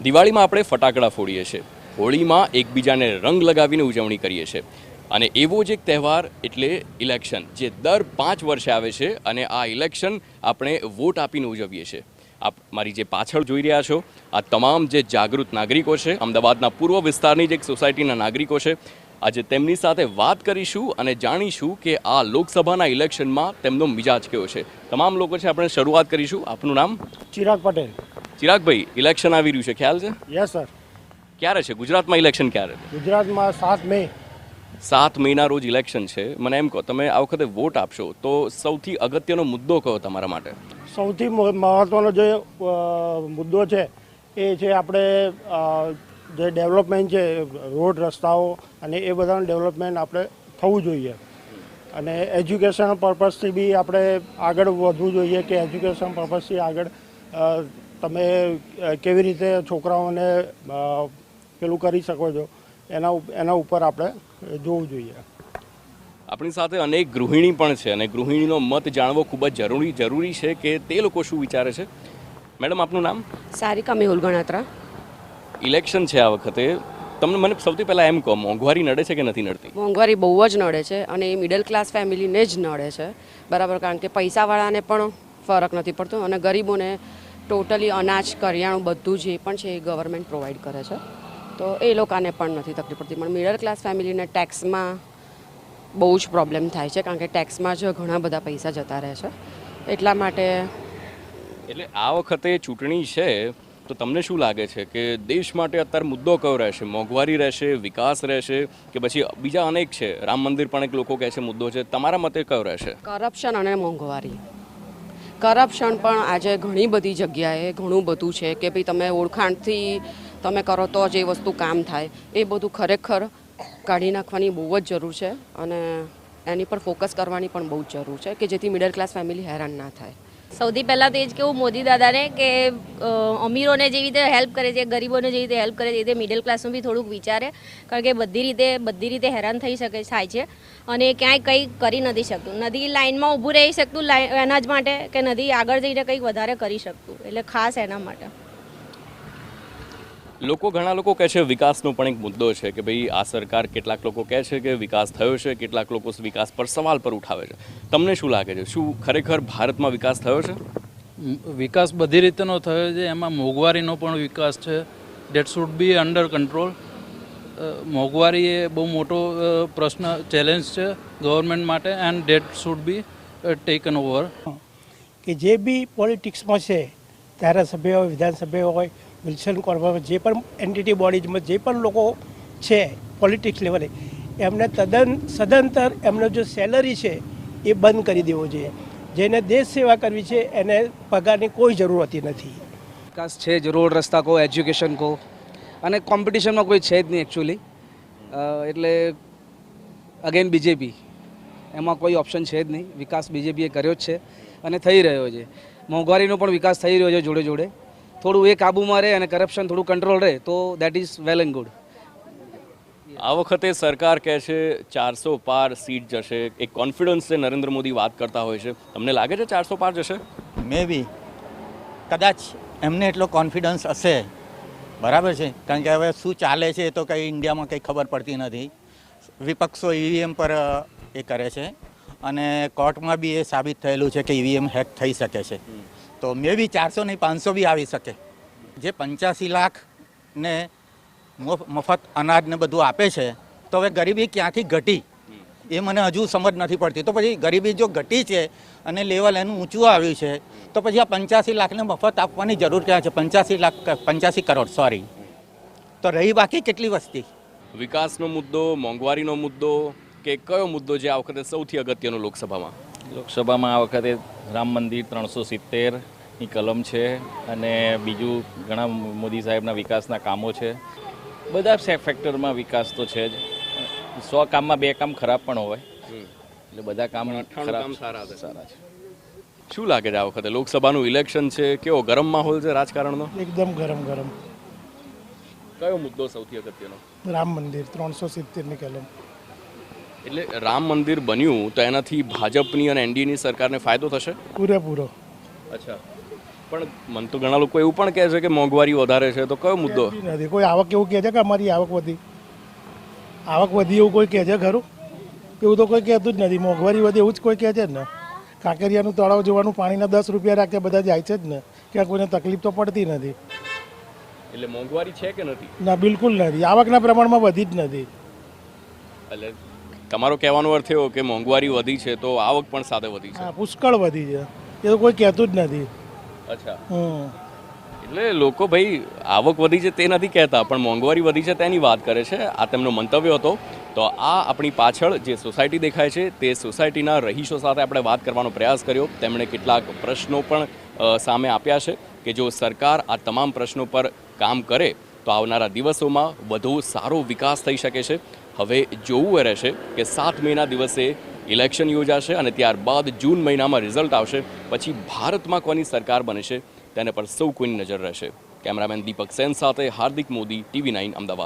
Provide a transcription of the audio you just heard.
દિવાળીમાં આપણે ફટાકડા ફોડીએ છીએ, હોળીમાં એકબીજાને રંગ લગાવીને ઉજવણી કરીએ છીએ અને એવો જ એક તહેવાર એટલે ઇલેક્શન, જે દર 5 વર્ષે આવે છે અને આ ઇલેક્શન આપણે વોટ આપીને ઉજવીએ છીએ. આપ મારી જે પાછળ જોઈ રહ્યા છો આ તમામ જે જાગૃત નાગરિકો છે, અમદાવાદના પૂર્વ વિસ્તારની જે એક સોસાયટીના નાગરિકો છે. આજે તેમની સાથે વાત કરીશું અને જાણીશું કે આ લોકસભાના ઇલેક્શનમાં તેમનો મિજાજ કેવો છે. તમામ લોકો છે, આપણે શરૂઆત કરીશું. આપનું નામ? ચિરાગ પટેલ. ચિરાગભાઈ, ઇલેક્શન આવી રહ્યું છે, ખ્યાલ છે? Yes sir. ક્યારે છે ગુજરાતમાં ઇલેક્શન? ક્યારે? ગુજરાતમાં 7 મે. 7 મેના રોજ ઇલેક્શન છે. મને એમ કહો, તમે આ વખતે વોટ આપશો તો સૌથી અગત્યનો મુદ્દો કયો તમારા માટે? સૌથી મહત્ત્વનો જે મુદ્દો છે એ છે આપણે જે ડેવલપમેન્ટ છે, રોડ રસ્તાઓ અને એ બધાનું ડેવલપમેન્ટ આપણે થવું જોઈએ અને એજ્યુકેશન પર્પઝથી બી આપણે આગળ વધવું જોઈએ કે એજ્યુકેશન પર્પઝથી આગળ તમે કેવી રીતે છોકરાઓને પેલું કરી શકો છો એના ઉપર આપણે જોવું જોઈએ. આપણી સાથે અનેક ગૃહિણી પણ છે અને ગૃહિણીનો મત જાણવો ખૂબ જ જરૂરી છે કે તે લોકો શું વિચારે છે. મેડમ, આપનું નામ? સારિકા મેહુલ ગણાત્રા. ઇલેક્શન છે આ વખતે, તમને મને સૌથી પહેલાં એમ કહો, મોંઘવારી નડે છે કે નથી નડતી? મોંઘવારી બહુ જ નડે છે અને એ મિડલ ક્લાસ ફેમિલીને જ નડે છે, બરાબર. કારણ કે પૈસાવાળાને પણ ફરક નથી પડતો અને ગરીબોને ટોટલી અનાજ, કરિયાણું બધું જે પણ છે એ ગવર્મેન્ટ પ્રોવાઈડ કરે છે, તો એ લોકોને પણ નથી તકલીફ પડતી. પણ મિડલ ક્લાસ ફેમિલીને ટેક્સમાં બહુ જ પ્રોબ્લેમ થાય છે, કારણ કે ટેક્સમાં જ ઘણા બધા પૈસા જતા રહે છે. એટલા માટે એટલે આ વખતે ચૂંટણી છે તો તમને શું લાગે છે કે દેશ માટે અત્યારે મુદ્દો કયો રહેશે? મોંઘવારી રહેશે, વિકાસ રહેશે કે પછી બીજા અનેક છે? રામ મંદિર પણ એક લોકો કહે છે મુદ્દો છે. તમારા મતે કયો રહેશે? કરપ્શન અને મોંઘવારી. કરપ્શન પણ આજે ઘણી બધી જગ્યાએ ઘણું બધું છે કે ભાઈ તમે ઓળખાણથી તમે કરો તો જ એ વસ્તુ કામ થાય. એ બધું ખરેખર કાઢી નાખવાની બહુ જ જરૂર છે અને એની પર ફોકસ કરવાની પણ બહુ જ જરૂર છે કે જેથી મિડલ ક્લાસ ફેમિલી હેરાન ના થાય. સૌથી પહેલાં તો એ જ કેવું મોદી દાદાને કે અમીરોને જેવી રીતે હેલ્પ કરે છે, ગરીબોને જેવી રીતે હેલ્પ કરે છે, એ રીતે મિડલ ક્લાસનું બી થોડુંક વિચારે, કારણ કે બધી રીતે હેરાન થાય છે અને ક્યાંય કંઈ કરી નથી શકતું. નથી લાઇનમાં ઊભું રહી શકતું એના જ માટે, કે નથી આગળ જઈને કંઈક વધારે કરી શકતું. એટલે ખાસ એના માટે ઘણા લોકો કહે છે વિકાસનો પણ એક મુદ્દો છે કે ભાઈ આ સરકાર, કેટલાક લોકો કહે છે કે વિકાસ થયો છે, કેટલાક લોકો વિકાસ પર સવાલ પર ઉઠાવે છે. તમને શું લાગે છે, શું ખરેખર ભારતમાં વિકાસ થયો છે? વિકાસ બધી રીતનો થયો છે, એમાં મોંઘવારીનો પણ વિકાસ છે. Date should be under control. મોંઘવારી એ બહુ મોટો પ્રશ્ન, ચેલેન્જ છે ગવર્મેન્ટ માટે, and date should be taken over. કે જે બી પોલિટિક્સમાં છે, ધારાસભ્ય હોય, વિધાનસભ્ય હોય, વિલ્સન કોર્પોરેશન, જે પણ એન્ટિટી બોડીઝમાં જે પણ લોકો છે પોલિટિક્સ લેવલે, એમને સદંતર એમનો જે સેલરી છે એ બંધ કરી દેવો જોઈએ. જેને દેશ સેવા કરવી છે એને પગારની કોઈ જરૂર હોતી નથી. વિકાસ છે જ, રોડ રસ્તા કહો, એજ્યુકેશન કહો, અને કોમ્પિટિશનમાં કોઈ છે જ નહીં એકચ્યુઅલી. એટલે અગેન બીજેપી, એમાં કોઈ ઓપ્શન છે જ નહીં. વિકાસ બીજેપીએ કર્યો જ છે અને થઈ રહ્યો છે. મોંઘવારીનો પણ વિકાસ થઈ રહ્યો છે જોડે જોડે. થોડું એ કાબૂમાં રહે અને કરપ્શન થોડું કંટ્રોલ રહે તો that is well and good. આ વખતે સરકાર કહે છે 400 પાર સીટ જશે. એક કોન્ફિડન્સ છે, નરેન્દ્ર મોદી વાત કરતા હોય છે. તમને લાગે છે 400 પાર જશે? મે બી, કદાચ એમને એટલો કોન્ફિડન્સ હશે, બરાબર છે. કારણ કે હવે શું ચાલે છે એ તો કંઈ ઇન્ડિયામાં કંઈ ખબર પડતી નથી. વિપક્ષો ઈવીએમ પર એ કરે છે અને કોર્ટમાં બી એ સાબિત થયેલું છે કે ઈવીએમ હેક થઈ શકે છે. તો મે બી 400 નહીં 500 બી આવી શકે. જે 85 લાખ ને મફત અનાજ ને બધું આપે છે, તો હવે ગરીબી ક્યાંથી ઘટી એ મને હજુ સમજ નથી પડતી. તો પછી ગરીબી જો ઘટી છે અને લેવલ એનું ઊંચું આવ્યું છે, તો પછી આ 85 લાખને મફત આપવાની જરૂર ક્યાં છે? 85 કરોડ સોરી. તો રહી બાકી કેટલી વસ્તી? વિકાસનો મુદ્દો, મોંઘવારીનો મુદ્દો કે કયો મુદ્દો જે આ વખતે સૌથી અગત્યનો લોકસભામાં? લોકસભામાં આ વખતે રામ મંદિર 370ની કલમ છે અને બીજું ઘણા મોદી સાહેબના વિકાસના કામો છે. બધા ફેક્ટરમાં વિકાસ તો છે જ. 100 કામમાં 2 કામ ખરાબ પણ હોય, એટલે બધા કામ ખરાબ સારા છે. શું લાગે છે આ વખતે લોકસભાનું ઇલેક્શન છે, કેવો ગરમ માહોલ છે રાજકારણનો? એકદમ ગરમ. કયો મુદ્દો સૌથી અગત્યનો? રામ મંદિર 370ની કલમ. એટલે રામ મંદિર બન્યું તો એનાથી ભાજપની અને એનડીએની સરકારને ફાયદો થશે? પૂરેપૂરો. અચ્છા, પણ મને તો ઘણા લોકો એવું પણ કહે છે કે મોંઘવારી વધારે છે, તો કયો મુદ્દો? નથી કોઈ આવક એવું કહે છે કે અમારી આવક વધી એવું કોઈ કહે છે ખરું? એવું તો કોઈ કહેતું જ નથી. મોંઘવારી વધી એવું જ કોઈ કહે છે જ ને. કાંકરિયાનું તળાવ જોવાનું પાણીના 10 રૂપિયા રાખે બધા જાય છે જ ને, ક્યાં કોઈને તકલીફ તો પડતી નથી. એટલે મોંઘવારી છે કે નથી? ના, બિલકુલ નથી. આવકના પ્રમાણમાં વધી જ નથી. એટલે તમારો કહેવાનો અર્થ એવો કે મોંઘવારી વધી છે તો આવક પણ સાથે વધી છે. હા, પુષ્કળ વધી છે. એ તો કોઈ કહેતું જ નથી. અચ્છા, હમ એટલે લોકો ભાઈ આવક વધી છે તે નથી કહેતા, પણ મોંઘવારી વધી છે તેની વાત કરે છે. આ તેમનો મંતવ્ય હતો. તો આ આપણી પાછળ જે સોસાયટી દેખાય છે તે સોસાયટીના રહીશો સાથે આપણે વાત કરવાનો પ્રયાસ કર્યો. તેમણે કેટલાક પ્રશ્નો પણ સામે આપ્યા છે કે જો સરકાર આ તમામ પ્રશ્નો પર કામ કરે તો આવનારા દિવસોમાં વધુ સારો વિકાસ થઈ શકે છે. હવે જોવું એ રહેશે કે 7 મેના દિવસે ઇલેક્શન યોજાશે અને ત્યારબાદ જૂન મહિનામાં રિઝલ્ટ આવશે. પછી ભારતમાં કોની સરકાર બને છે તેને પર સૌ કોઈની નજર રહેશે. કેમેરામેન દીપક સેન સાથે હાર્દિક મોદી, TV9 અમદાવાદ.